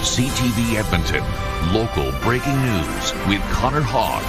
CTV Edmonton, local breaking news with Connor Hogg.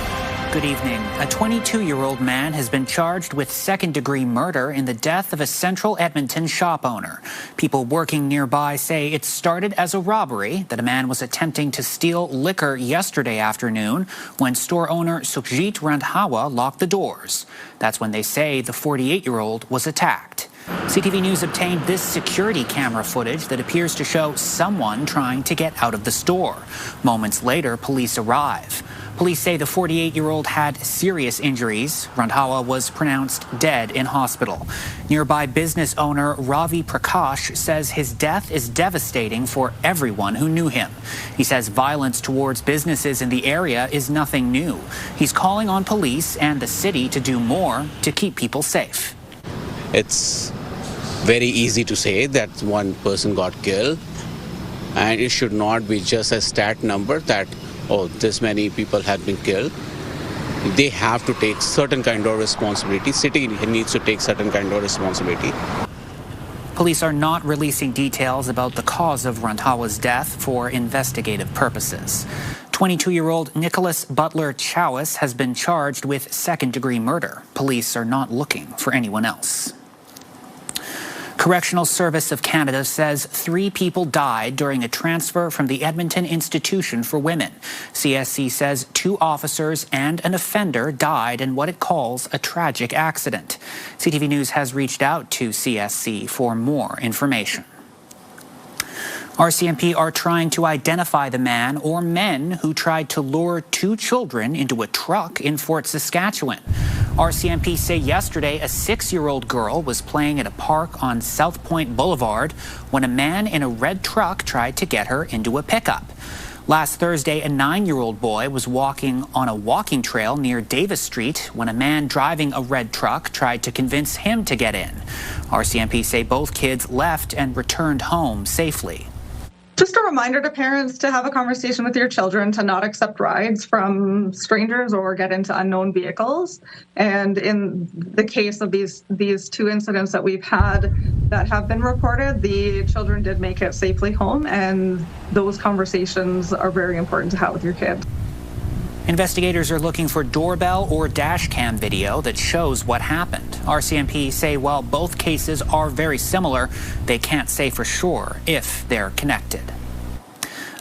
Good evening. A 22-year-old man has been charged with second-degree murder in the death of a central Edmonton shop owner. People working nearby say it started as a robbery, that a man was attempting to steal liquor yesterday afternoon when store owner Sukhjit Randhawa locked the doors. That's when they say the 48-year-old was attacked. CTV News obtained this security camera footage that appears to show someone trying to get out of the store. Moments later, police arrive. Police say the 48-year-old had serious injuries. Randhawa was pronounced dead in hospital. Nearby business owner Ravi Prakash says his death is devastating for everyone who knew him. He says violence towards businesses in the area is nothing new. He's calling on police and the city to do more to keep people safe. It's very easy to say that one person got killed, and it should not be just a stat number that, oh, this many people have been killed. They have to take certain kind of responsibility. City needs to take certain kind of responsibility. Police are not releasing details about the cause of Randhawa's death for investigative purposes. 22-year-old Nicholas Butler Chowis has been charged with second-degree murder. Police are not looking for anyone else. Correctional Service of Canada says 3 people died during a transfer from the Edmonton Institution for Women. CSC says 2 officers and an offender died in what it calls a tragic accident. CTV News has reached out to CSC for more information. RCMP are trying to identify the man or men who tried to lure 2 children into a truck in Fort Saskatchewan. RCMP say yesterday a 6-year-old girl was playing at a park on South Point Boulevard when a man in a red truck tried to get her into a pickup. Last Thursday, a 9-year-old boy was walking on a walking trail near Davis Street when a man driving a red truck tried to convince him to get in. RCMP say both kids left and returned home safely. Just a reminder to parents to have a conversation with your children to not accept rides from strangers or get into unknown vehicles. And in the case of these 2 incidents that we've had that have been reported, the children did make it safely home, and those conversations are very important to have with your kids. Investigators are looking for doorbell or dash cam video that shows what happened. RCMP say while both cases are very similar, they can't say for sure if they're connected.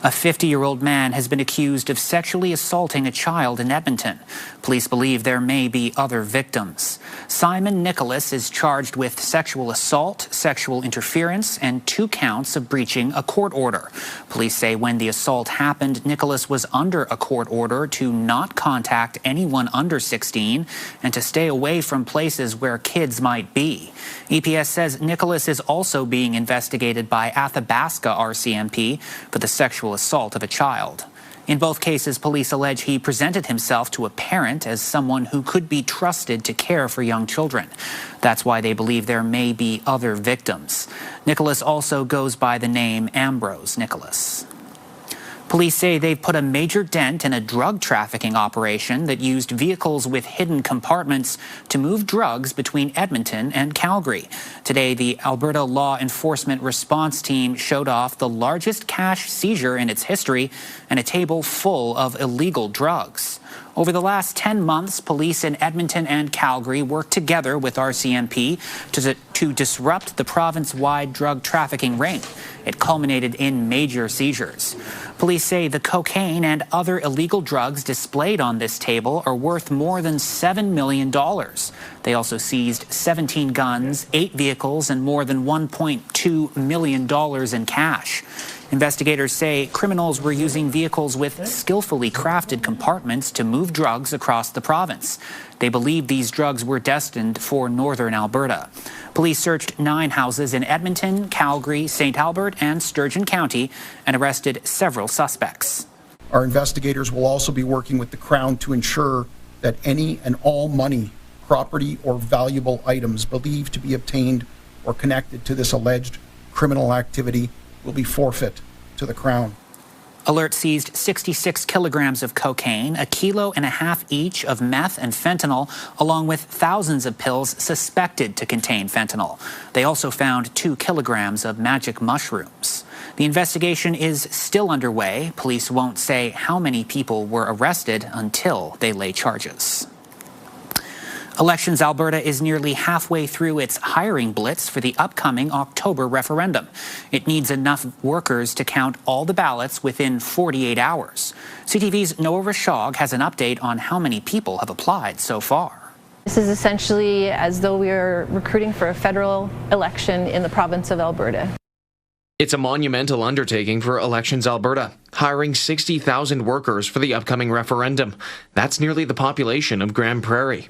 A 50-year-old man has been accused of sexually assaulting a child in Edmonton. Police believe there may be other victims. Simon Nicholas is charged with sexual assault, sexual interference, and 2 counts of breaching a court order. Police say when the assault happened, Nicholas was under a court order to not contact anyone under 16 and to stay away from places where kids might be. EPS says Nicholas is also being investigated by Athabasca RCMP for the sexual assault of a child. In both cases, police allege he presented himself to a parent as someone who could be trusted to care for young children. That's why they believe there may be other victims. Nicholas also goes by the name Ambrose Nicholas. Police say they've put a major dent in a drug trafficking operation that used vehicles with hidden compartments to move drugs between Edmonton and Calgary. Today, the Alberta Law Enforcement Response Team showed off the largest cash seizure in its history and a table full of illegal drugs. Over the last 10 months, police in Edmonton and Calgary worked together with RCMP to disrupt the province-wide drug trafficking ring. It culminated in major seizures. Police say the cocaine and other illegal drugs displayed on this table are worth more than $7 million. They also seized 17 guns, 8 vehicles, and more than $1.2 million in cash. Investigators say criminals were using vehicles with skillfully crafted compartments to move drugs across the province. They believe these drugs were destined for northern Alberta. Police searched 9 houses in Edmonton, Calgary, St. Albert, and Sturgeon County and arrested several suspects. Our investigators will also be working with the Crown to ensure that any and all money, property, or valuable items believed to be obtained or connected to this alleged criminal activity will be forfeit to the Crown. Alert seized 66 kilograms of cocaine, 1.5 kilos each of meth and fentanyl, along with thousands of pills suspected to contain fentanyl. They also found 2 kilograms of magic mushrooms. The investigation is still underway. Police won't say how many people were arrested until they lay charges. Elections Alberta is nearly halfway through its hiring blitz for the upcoming October referendum. It needs enough workers to count all the ballots within 48 hours. CTV's Noah Rashog has an update on how many people have applied so far. This is essentially as though we are recruiting for a federal election in the province of Alberta. It's a monumental undertaking for Elections Alberta, hiring 60,000 workers for the upcoming referendum. That's nearly the population of Grand Prairie.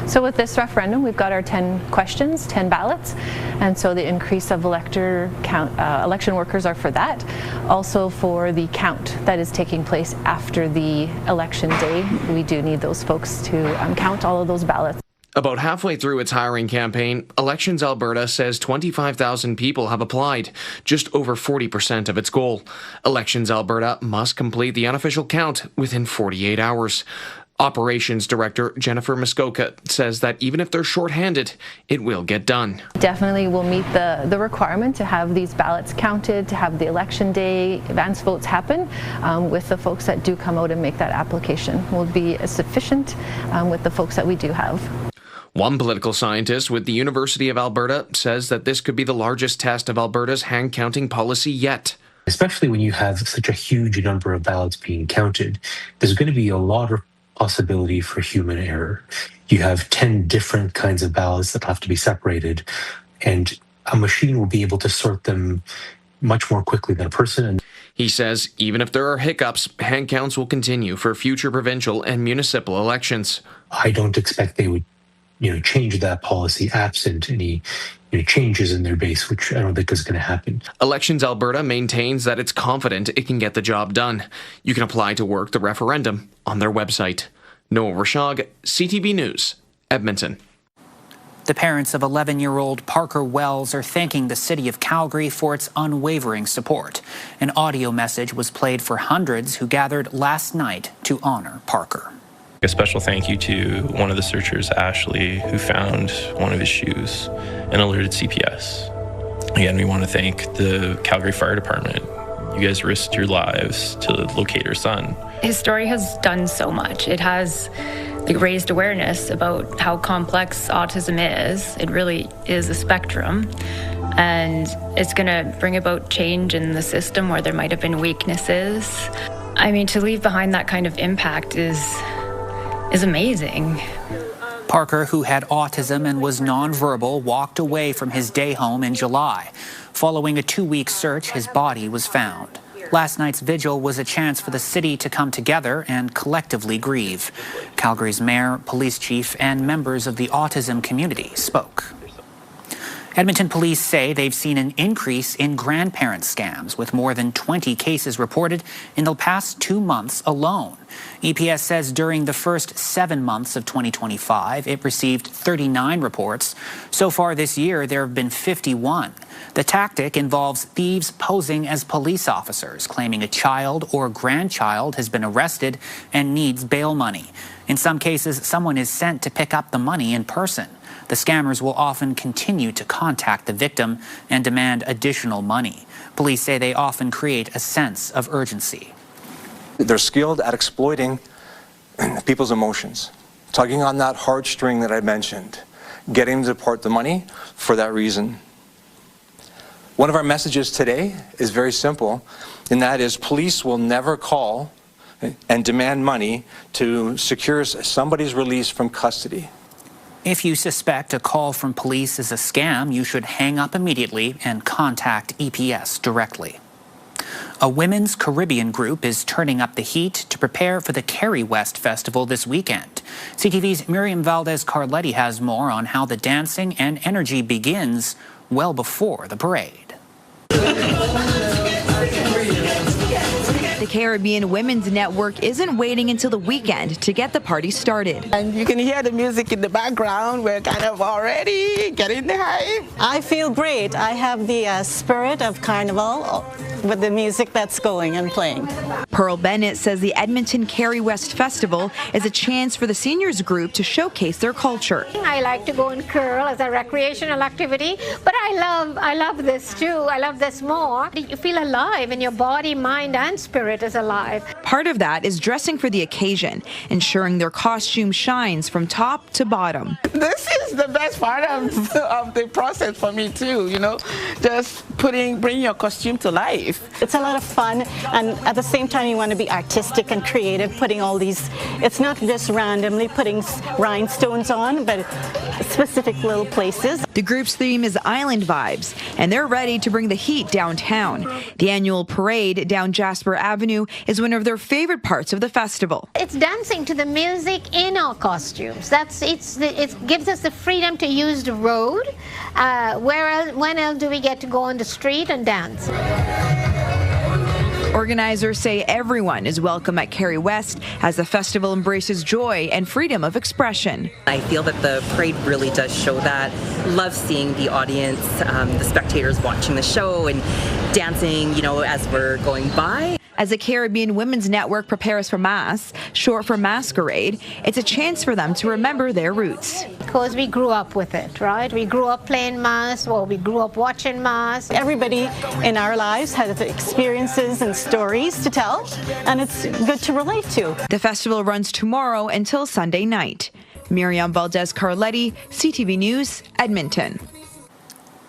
So with this referendum, we've got our 10 questions, 10 ballots, and so the increase of election workers are for that. Also for the count that is taking place after the election day, we do need those folks to count all of those ballots. About halfway through its hiring campaign, Elections Alberta says 25,000 people have applied, just over 40% of its goal. Elections Alberta must complete the unofficial count within 48 hours. Operations Director Jennifer Muskoka says that even if they're shorthanded, it will get done. Definitely will meet the requirement to have these ballots counted, to have the election day advance votes happen with the folks that do come out and make that application. Will be sufficient with the folks that we do have. One political scientist with the University of Alberta says that this could be the largest test of Alberta's hand counting policy yet. Especially when you have such a huge number of ballots being counted, there's going to be a lot of possibility for human error. You have 10 different kinds of ballots that have to be separated, and a machine will be able to sort them much more quickly than a person. He says even if there are hiccups, hand counts will continue for future provincial and municipal elections. I don't expect they would, change that policy absent any changes in their base, which I don't think is going to happen. Elections Alberta maintains that it's confident it can get the job done. You can apply to work the referendum on their website. Noah Rashog, CTV News, Edmonton. The parents of 11-year-old Parker Wells are thanking the city of Calgary for its unwavering support. An audio message was played for hundreds who gathered last night to honor Parker. A special thank you to one of the searchers, Ashley, who found one of his shoes and alerted CPS. Again, we want to thank the Calgary Fire Department. You guys risked your lives to locate her son. His story has done so much. It has raised awareness about how complex autism is. It really is a spectrum. And it's going to bring about change in the system where there might have been weaknesses. I mean, to leave behind that kind of impact is amazing. Parker, who had autism and was nonverbal, walked away from his day home in July. Following a 2-week search, his body was found. Last night's vigil was a chance for the city to come together and collectively grieve. Calgary's mayor, police chief, and members of the autism community spoke. Edmonton police say they've seen an increase in grandparent scams, with more than 20 cases reported in the past 2 months alone. EPS says during the first 7 months of 2025, it received 39 reports. So far this year, there have been 51. The tactic involves thieves posing as police officers, claiming a child or grandchild has been arrested and needs bail money. In some cases, someone is sent to pick up the money in person. The scammers will often continue to contact the victim and demand additional money. Police say they often create a sense of urgency. They're skilled at exploiting people's emotions, tugging on that heartstring that I mentioned, getting them to part the money for that reason. One of our messages today is very simple, and that is police will never call and demand money to secure somebody's release from custody. If you suspect a call from police is a scam, you should hang up immediately and contact EPS directly. A women's Caribbean group is turning up the heat to prepare for the Kerry West Festival this weekend. CTV's Miriam Valdez-Carletti has more on how the dancing and energy begins well before the parade. The Caribbean Women's Network isn't waiting until the weekend to get the party started. And you can hear the music in the background. We're kind of already getting the hype. I feel great. I have the spirit of Carnival with the music that's going and playing. Pearl Bennett says the Edmonton Carrie West Festival is a chance for the seniors group to showcase their culture. I like to go and curl as a recreational activity, but I love this too. I love this more. You feel alive and your body, mind and spirit is alive. Part of that is dressing for the occasion, ensuring their costume shines from top to bottom. This is the best part of the process for me too, you know, just bring your costume to life. It's a lot of fun, and at the same time you want to be artistic and creative, putting all these, it's not just randomly putting rhinestones on, but specific little places. The group's theme is Island Vibes, and they're ready to bring the heat downtown. The annual parade down Jasper Avenue is one of their favorite parts of the festival. It's dancing to the music in our costumes. It gives us the freedom to use the road. When else do we get to go on the street and dance? Organizers say everyone is welcome at Carrie West as the festival embraces joy and freedom of expression. I feel that the parade really does show that. Love seeing the audience, the spectators watching the show and dancing, you know, as we're going by. As the Caribbean Women's Network prepares for Mass, short for Masquerade, it's a chance for them to remember their roots. Because we grew up with it, right? We grew up playing Mass, or we grew up watching Mass. Everybody in our lives has experiences and stories to tell, and it's good to relate to. The festival runs tomorrow until Sunday night. Miriam Valdez-Carletti, CTV News, Edmonton.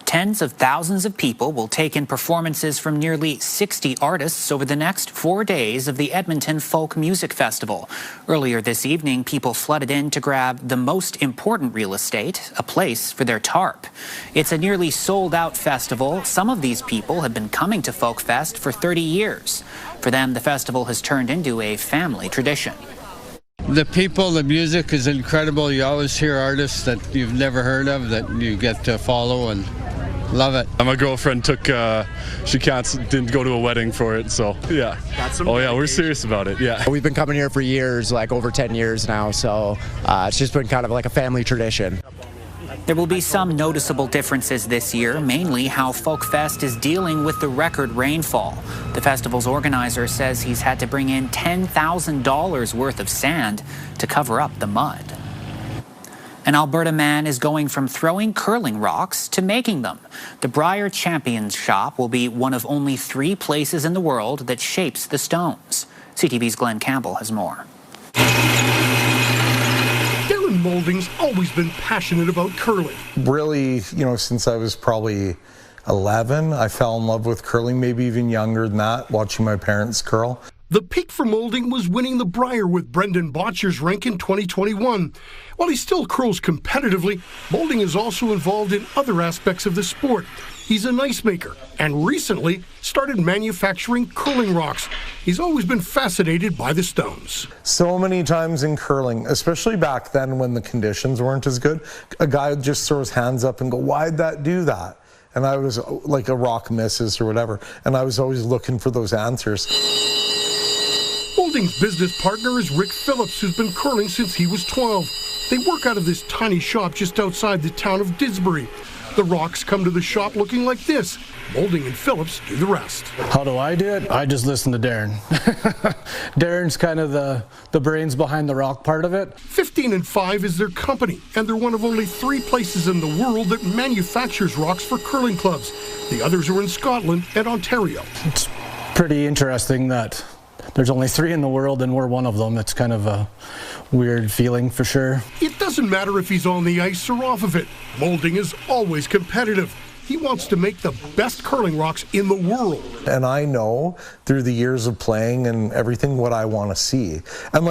Tens of thousands of people will take in performances from nearly 60 artists over the next 4 days of the Edmonton Folk Music Festival. Earlier this evening, people flooded in to grab the most important real estate, a place for their tarp. It's a nearly sold-out festival. Some of these people have been coming to Folk Fest for 30 years. For them, the festival has turned into a family tradition. The people, the music is incredible. You always hear artists that you've never heard of that you get to follow and love it. My girlfriend didn't go to a wedding for it, so yeah. Oh yeah, we're serious about it, yeah. We've been coming here for years, like over 10 years now, so it's just been kind of like a family tradition. There will be some noticeable differences this year, mainly how Folk Fest is dealing with the record rainfall. The festival's organizer says he's had to bring in $10,000 worth of sand to cover up the mud. An Alberta man is going from throwing curling rocks to making them. The Briar Champions shop will be one of only 3 places in the world that shapes the stones. CTV's Glenn Campbell has more. Moulding's always been passionate about curling. Really, since I was probably 11, I fell in love with curling, maybe even younger than that, watching my parents curl. The peak for Moulding was winning the Briar with Brendan Botcher's rank in 2021. While he still curls competitively, Moulding is also involved in other aspects of the sport. He's an ice maker and recently started manufacturing curling rocks. He's always been fascinated by the stones. So many times in curling, especially back then when the conditions weren't as good, a guy would just throw his hands up and go, "Why'd that do that?" And I was like, a rock misses or whatever. And I was always looking for those answers. Moulding's business partner is Rick Phillips, who's been curling since he was 12. They work out of this tiny shop just outside the town of Didsbury. The rocks come to the shop looking like this. Moulding and Phillips do the rest. How do I do it? I just listen to Darren. Darren's kind of the brains behind the rock part of it. 15 and 5 is their company, and they're one of only 3 places in the world that manufactures rocks for curling clubs. The others are in Scotland and Ontario. It's pretty interesting that there's only 3 in the world and we're one of them. It's kind of a weird feeling for sure. It doesn't matter if he's on the ice or off of it. Moulding is always competitive. He wants to make the best curling rocks in the world. And I know through the years of playing and everything what I want to see. And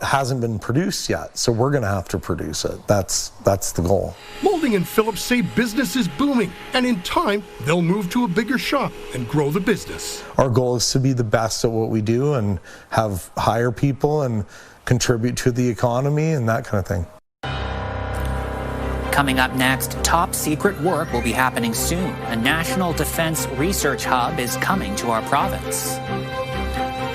hasn't been produced yet, so we're going to have to produce it. That's the goal. Moulding and Phillips say business is booming, and in time, they'll move to a bigger shop and grow the business. Our goal is to be the best at what we do and hire people and contribute to the economy and that kind of thing. Coming up next, top secret work will be happening soon. A national defense research hub is coming to our province.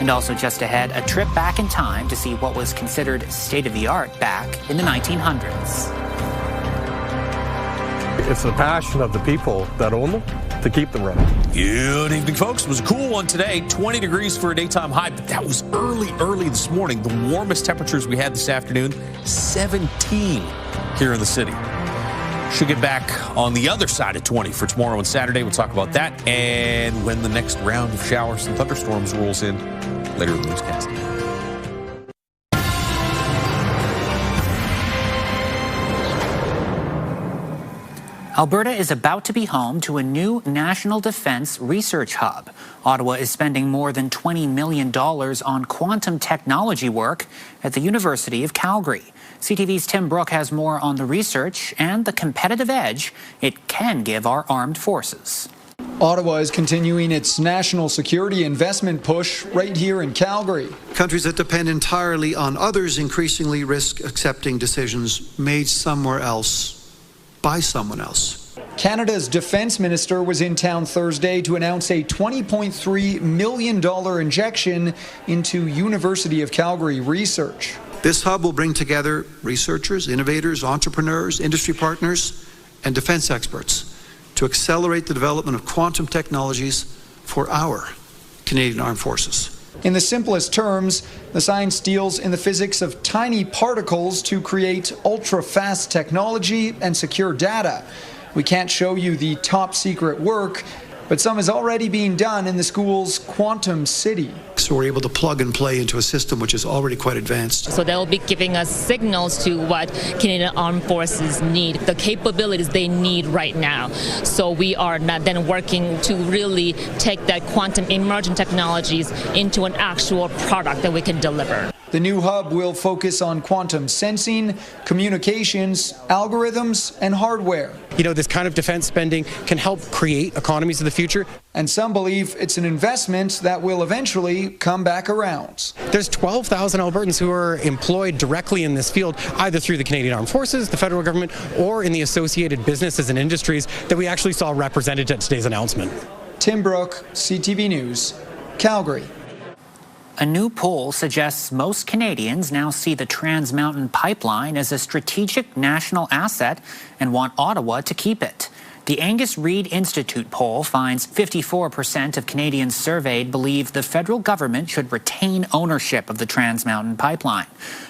And also just ahead, a trip back in time to see what was considered state-of-the-art back in the 1900s. It's the passion of the people that own them to keep them running. Good evening, folks. It was a cool one today. 20 degrees for a daytime high, but that was early this morning. The warmest temperatures we had this afternoon, 17 here in the city. Should get back on the other side of 20 for tomorrow and Saturday. We'll talk about that and when the next round of showers and thunderstorms rolls in later in the newscast. Alberta is about to be home to a new national defense research hub. Ottawa is spending more than $20 million on quantum technology work at the University of Calgary. CTV's Tim Brooke has more on the research and the competitive edge it can give our armed forces. Ottawa is continuing its national security investment push right here in Calgary. Countries that depend entirely on others increasingly risk accepting decisions made somewhere else by someone else. Canada's defense minister was in town Thursday to announce a $20.3 million injection into University of Calgary research. This hub will bring together researchers, innovators, entrepreneurs, industry partners, and defense experts to accelerate the development of quantum technologies for our Canadian Armed Forces. In the simplest terms, the science deals in the physics of tiny particles to create ultra-fast technology and secure data. We can't show you the top secret work, but some is already being done in the school's Quantum City. So we're able to plug and play into a system which is already quite advanced. So they'll be giving us signals to what Canadian Armed Forces need, the capabilities they need right now. So we are not then working to really take that quantum emergent technologies into an actual product that we can deliver. The new hub will focus on quantum sensing, communications, algorithms, and hardware. You know, this kind of defense spending can help create economies of the future. And some believe it's an investment that will eventually come back around. There's 12,000 Albertans who are employed directly in this field, either through the Canadian Armed Forces, the federal government, or in the associated businesses and industries that we actually saw represented at today's announcement. Tim Brooke, CTV News, Calgary. A new poll suggests most Canadians now see the Trans Mountain Pipeline as a strategic national asset and want Ottawa to keep it. The Angus Reid Institute poll finds 54% of Canadians surveyed believe the federal government should retain ownership of the Trans Mountain Pipeline.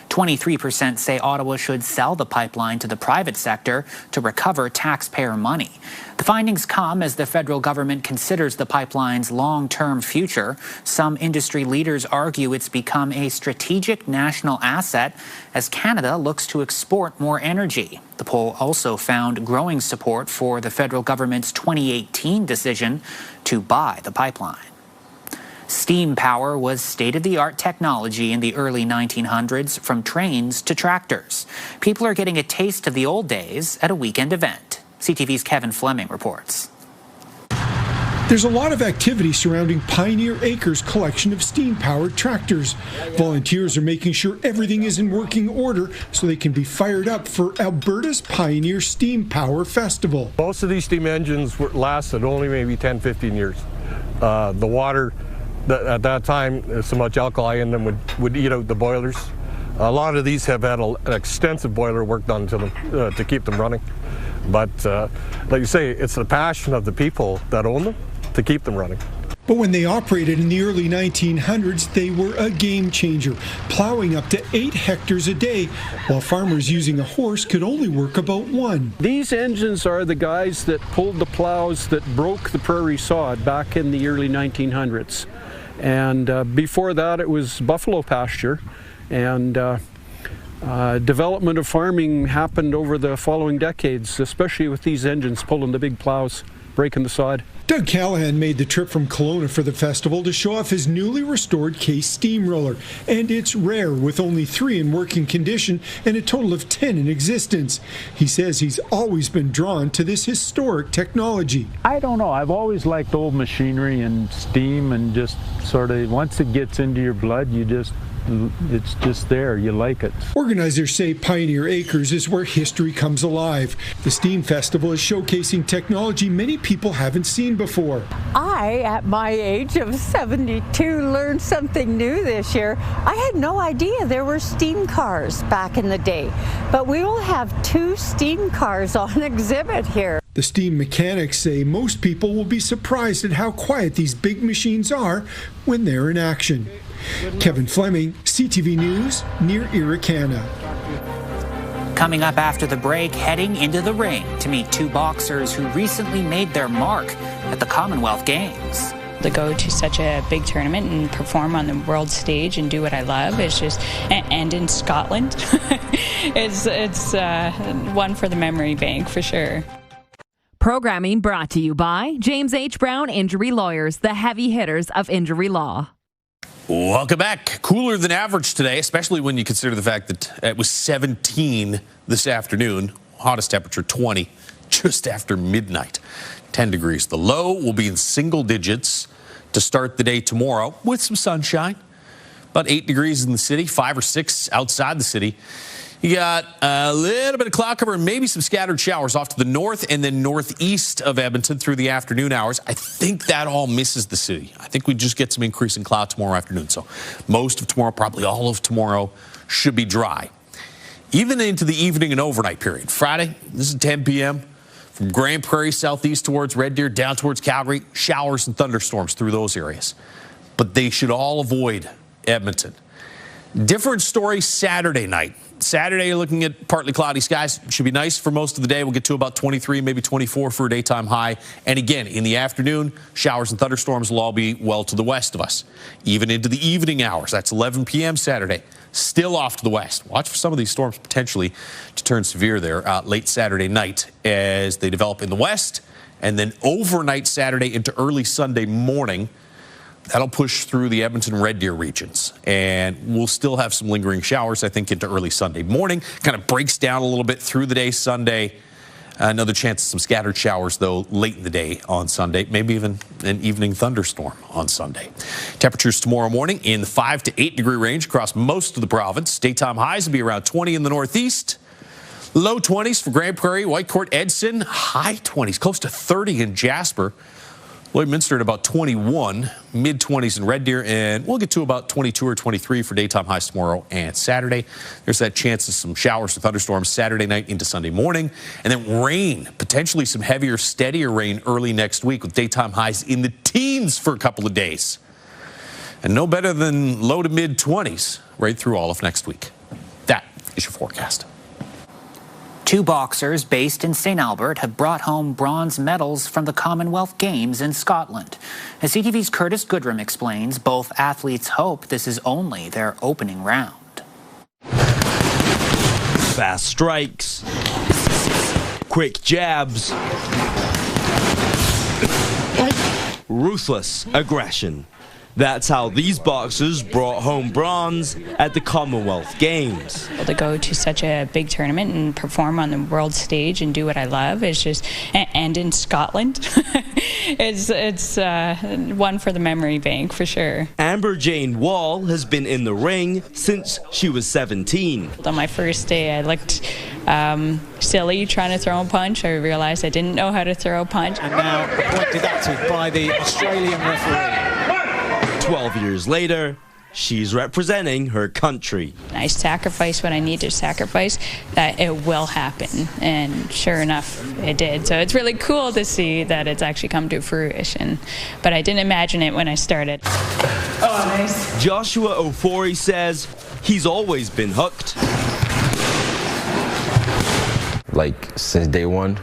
23% say Ottawa should sell the pipeline to the private sector to recover taxpayer money. The findings come as the federal government considers the pipeline's long-term future. Some industry leaders argue it's become a strategic national asset as Canada looks to export more energy. The poll also found growing support for the federal government's 2018 decision to buy the pipeline. Steam power was state-of-the-art technology in the early 1900s, from trains to tractors. People are getting a taste of the old days at a weekend event. CTV's Kevin Fleming reports. There's a lot of activity surrounding Pioneer Acres' collection of steam-powered tractors. Volunteers are making sure everything is in working order so they can be fired up for Alberta's Pioneer Steam Power Festival. Most of these steam engines lasted only maybe 10, 15 years. The water, at that time, so much alkali in them would eat out the boilers. A lot of these have had an extensive boiler work done to them to keep them running. But like you say, it's the passion of the people that own them to keep them running. But when they operated in the early 1900s, they were a game changer, plowing up to 8 hectares a day, while farmers using a horse could only work about 1. These engines are the guys that pulled the plows that broke the prairie sod back in the early 1900s. And before that, it was buffalo pasture. And development of farming happened over the following decades, especially with these engines pulling the big plows, breaking the sod. Doug Callahan made the trip from Kelowna for the festival to show off his newly restored Case steamroller, and it's rare, with only 3 in working condition and a total of 10 in existence. He says he's always been drawn to this historic technology. I don't know, I've always liked old machinery and steam, and just sort of, once it gets into your blood, it's just there, you like it. Organizers say Pioneer Acres is where history comes alive. The Steam Festival is showcasing technology many people haven't seen seen before. I, at my age of 72, learned something new this year. I had no idea there were steam cars back in the day, but we will have 2 steam cars on exhibit here. The steam mechanics say most people will be surprised at how quiet these big machines are when they're in action. Kevin Fleming, CTV News, near Irricana. Coming up after the break, heading into the ring to meet 2 boxers who recently made their mark at the Commonwealth Games. To go to such a big tournament and perform on the world stage and do what I love is just, and in Scotland, it's one for the memory bank for sure. Programming brought to you by James H. Brown Injury Lawyers, the heavy hitters of injury law. Welcome back. Cooler than average today, especially when you consider the fact that it was 17 this afternoon. Hottest temperature 20 just after midnight. 10 degrees. The low will be in single digits to start the day tomorrow with some sunshine. About 8 degrees in the city, 5 or 6 outside the city. You got a little bit of cloud cover and maybe some scattered showers off to the north and then northeast of Edmonton through the afternoon hours. I think that all misses the city. I think we just get some increase in cloud tomorrow afternoon. So most of tomorrow, probably all of tomorrow, should be dry. Even into the evening and overnight period. Friday, this is 10 p.m. From Grand Prairie southeast towards Red Deer, down towards Calgary, showers and thunderstorms through those areas. But they should all avoid Edmonton. Different story Saturday night. Saturday, you're looking at partly cloudy skies. Should be nice for most of the day. We'll get to about 23, maybe 24 for a daytime high. And again, in the afternoon, showers and thunderstorms will all be well to the west of us. Even into the evening hours, that's 11 p.m. Saturday, still off to the west. Watch for some of these storms potentially to turn severe there late Saturday night as they develop in the west. And then overnight Saturday into early Sunday morning. That'll push through the Edmonton Red Deer regions, and we'll still have some lingering showers, I think, into early Sunday morning. Kind of breaks down a little bit through the day Sunday. Another chance of some scattered showers, though, late in the day on Sunday, maybe even an evening thunderstorm on Sunday. Temperatures tomorrow morning in the 5 to 8 degree range across most of the province. Daytime highs will be around 20 in the northeast. Low 20s for Grand Prairie, Whitecourt, Edson. High 20s, close to 30 in Jasper. Lloydminster at about 21, mid-20s in Red Deer, and we'll get to about 22 or 23 for daytime highs tomorrow and Saturday. There's that chance of some showers or thunderstorms Saturday night into Sunday morning, and then rain, potentially some heavier, steadier rain early next week with daytime highs in the teens for a couple of days. And no better than low to mid-20s right through all of next week. That is your forecast. 2 boxers based in St. Albert have brought home bronze medals from the Commonwealth Games in Scotland. As CTV's Curtis Goodrum explains, both athletes hope this is only their opening round. Fast strikes, quick jabs, ruthless aggression. That's how these boxers brought home bronze at the Commonwealth Games. To go to such a big tournament and perform on the world stage and do what I love is just, and in Scotland, it's one for the memory bank for sure. Amber Jane Wall has been in the ring since she was 17. On my first day, I looked silly trying to throw a punch. I realized I didn't know how to throw a punch. And now point deducted by the Australian referee. 12 years later, she's representing her country. I sacrifice what I need to sacrifice, that it will happen. And sure enough, it did. So it's really cool to see that it's actually come to fruition. But I didn't imagine it when I started. Oh, nice. Joshua Ofori says he's always been hooked. Like, since day one.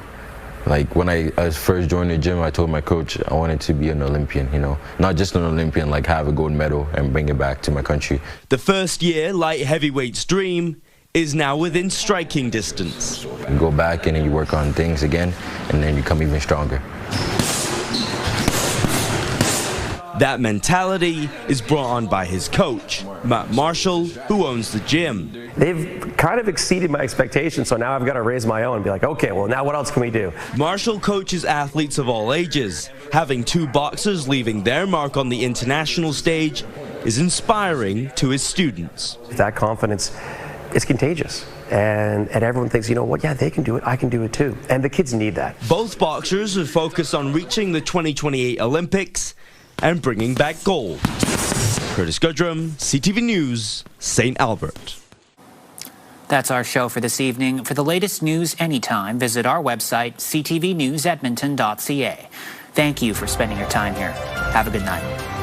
Like, when I first joined the gym, I told my coach I wanted to be an Olympian, you know. Not just an Olympian, like have a gold medal and bring it back to my country. The first year light heavyweight's dream is now within striking distance. You go back and then you work on things again, and then you become even stronger. That mentality is brought on by his coach, Matt Marshall, who owns the gym. They've kind of exceeded my expectations, so now I've got to raise my own and be like, okay, well, now what else can we do? Marshall coaches athletes of all ages. Having 2 boxers leaving their mark on the international stage is inspiring to his students. That confidence is contagious. and everyone thinks, you know what, yeah, they can do it, I can do it too. And the kids need that. Both boxers are focused on reaching the 2028 Olympics and bringing back gold. Curtis Goodrum, CTV News, St. Albert. That's our show for this evening. For the latest news anytime, visit our website, ctvnewsedmonton.ca. Thank you for spending your time here. Have a good night.